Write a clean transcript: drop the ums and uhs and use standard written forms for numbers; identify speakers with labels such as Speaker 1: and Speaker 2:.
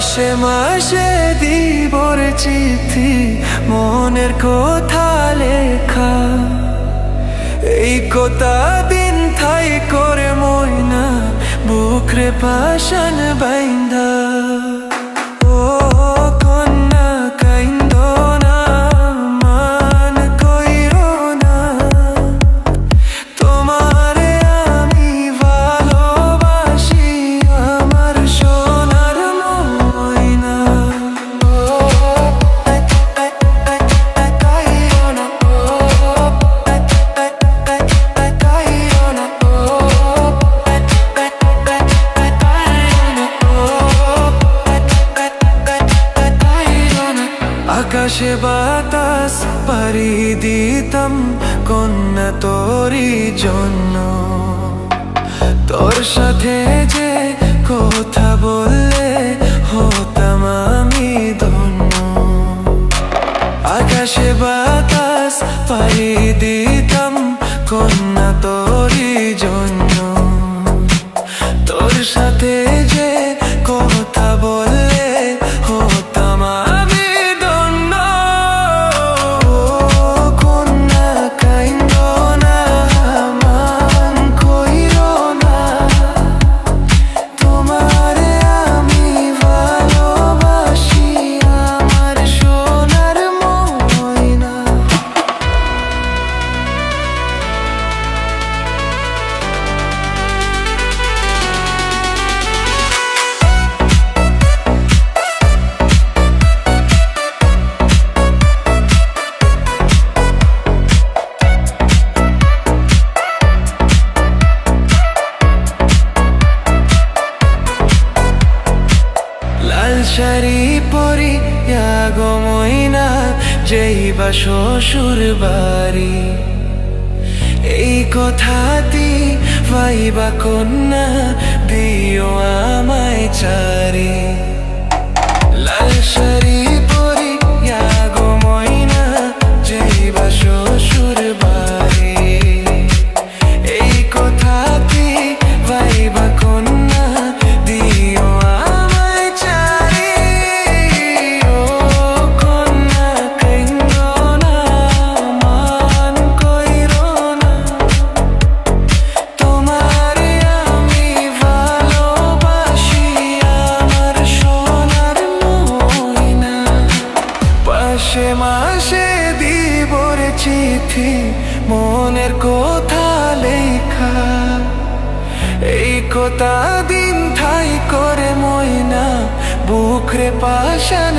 Speaker 1: মাসে মাসে দিবর চিঠি, মনের কথা লেখা, এই কথা দিন ঠাই করে ময়না বুকরে পাশান বাইন্ধা। আকাশে বাতাস পাড়ি দিতাম কন্যা তোরই জন্য, তোর সাথে যে কথা বললে হতাম আমি ধন্য। আকাশে বাতাস পাড়ি দিতাম কন্যা তোরই জন্য, তোর সাথে যে কথা বললে হতাম আমি। শাড়ি পরি গো ময়না যেইবা শ্বশুর বাড়ি, এই কথাটি ভাইবা কন্যা দিও আমায় চারি। লাল শাড়ি পরি গো ময়না যেইবা শ্বশুর বাড়ি, এই কথাটি ভাইবা কন্যা দিও মাসে মাসে দিবর চিঠি, মনের কথা লেখা, এই কথা দিন ঠাই করে ময়না বুকরে পাশান।